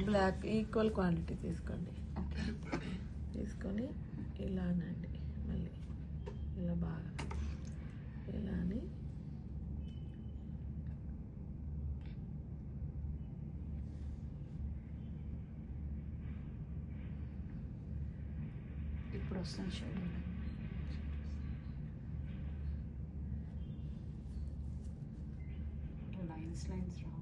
Black equal quantity తీసుకోండి. తీసుకొని ఇలానండి, మళ్ళీ ఇలా బాగా ఇలా అని ఇప్పుడు వస్తుంది షేడ్. లైన్స్ రావు.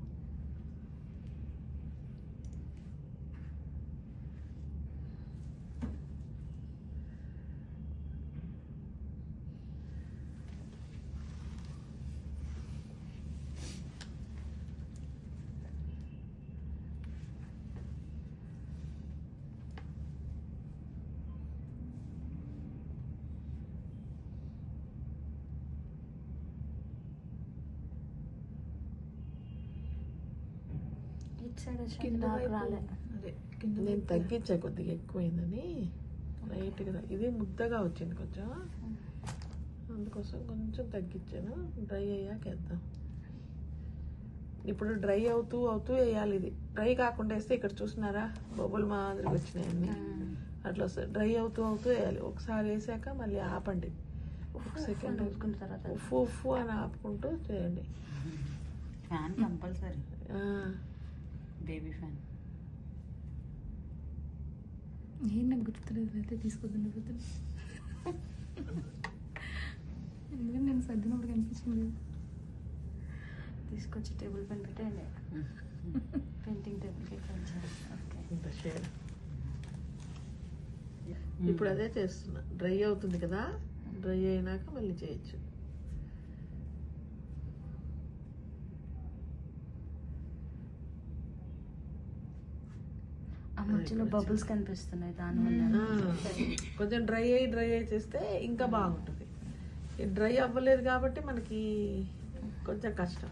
నేను తగ్గించా, కొద్దిగా ఎక్కువైందని లైట్గా. ఇది ముద్దగా వచ్చింది కొంచెం, అందుకోసం కొంచెం తగ్గించాను. డ్రై అయ్యాక వేద్దాం. ఇప్పుడు డ్రై అవుతూ వేయాలి. ఇది డ్రై కాకుండా వేస్తే ఇక్కడ చూసినారా బొబ్బులు మాదిరిగా వచ్చినాయి అన్ని, అట్లా వస్తాయి. డ్రై అవుతూ వేయాలి. ఒకసారి వేసాక మళ్ళీ ఆపండి, ఒక సెకండ్ ఉఫ్ఫు ఉఫ్ఫు అని ఆపుకుంటూ చేయండి. Fan compulsory, baby fan. ఏం నాకు గుర్తులేదు, అయితే తీసుకొద్దాను పోతాను. ఎందుకంటే నేను సర్దినప్పుడు కనిపించింది. తీసుకొచ్చి టేబుల్ పైన పెట్టండి, పెయింటింగ్ టేబుల్కి. ఇప్పుడు అదే చేస్తున్నా. డ్రై అవుతుంది కదా, డ్రై అయినాక మళ్ళీ చేయొచ్చు. మధ్యలో బబుల్స్ కనిపిస్తున్నాయి, దానివల్ల కొంచెం డ్రై అయ్యి చేస్తే ఇంకా బాగుంటుంది. డ్రై అవ్వలేదు కాబట్టి మనకి కొంచెం కష్టం.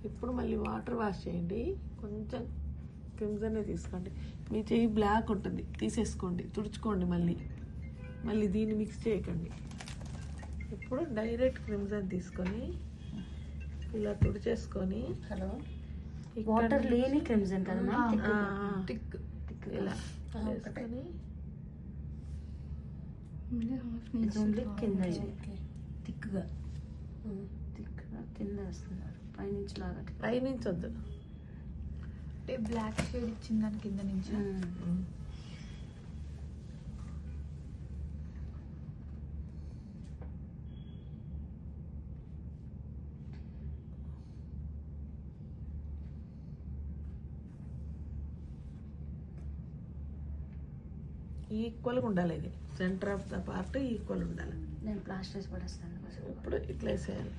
ఇప్పుడు మళ్ళీ వాటర్ వాష్ చేయండి, కొంచెం క్రిమ్సన్ తీసుకోండి. మీ చెయ్యి బ్లాక్ ఉంటుంది, తీసేసుకోండి, తుడుచుకోండి. మళ్ళీ దీన్ని మిక్స్ చేయకండి. ఇప్పుడు డైరెక్ట్ క్రిమ్సన్ తీసుకొని ఇలా తుడిచేసుకొని, వాటర్ లేని క్రిమ్సన్ కదా ఇలా వేసుకొని కింద థిక్గా కింద వేస్తున్నారు. పైనుంచి లాగా, పైనుంచి వద్దు, అంటే బ్లాక్ షేడ్ ఇచ్చిన దాని కింద నుంచి. ఈక్వల్గా ఉండాలి. ఇది centre of the part equal ఉండాలి. నేను ప్లాస్టర్ వేసి పడేస్తాను. ఇప్పుడు ఇట్లా వేసేయాలి.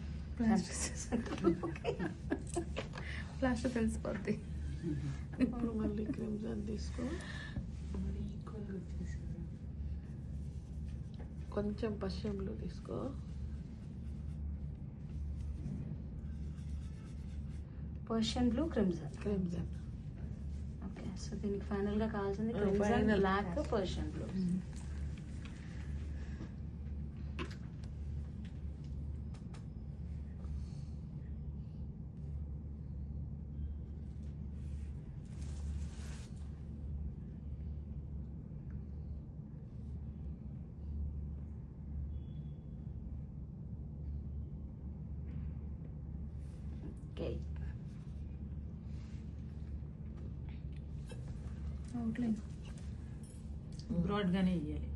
ప్లాస్టర్ తెలిసిపోద్ది. ఇప్పుడు మళ్ళీ క్రిమ్సన్ తీసుకో, కొంచెం పశ్చిమలో తీసుకో. Persian blue, crimson. Okay, so దీనికి ఫైనల్ గా కావాల్సింది crimson, black, Persian blue. Okay, outline బ్రాడ్గానే ఇవ్వాలి.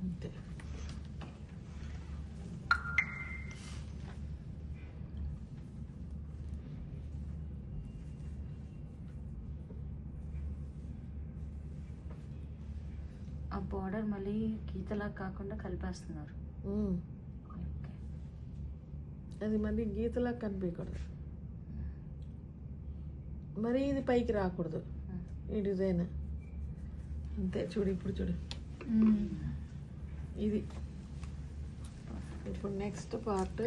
అంతే. ఆ బార్డర్ మళ్ళీ గీతలా కాకుండా కలిపేస్తున్నారు. ఉమ్. ఓకే, అది మరి గీతలా కనిపించకూడదు, మరి ఇది పైకి రాకూడదు ఈ డిజైన్. అంతే చూడు, ఇప్పుడు చూడు ఇది. ఇప్పుడు నెక్స్ట్ పార్ట్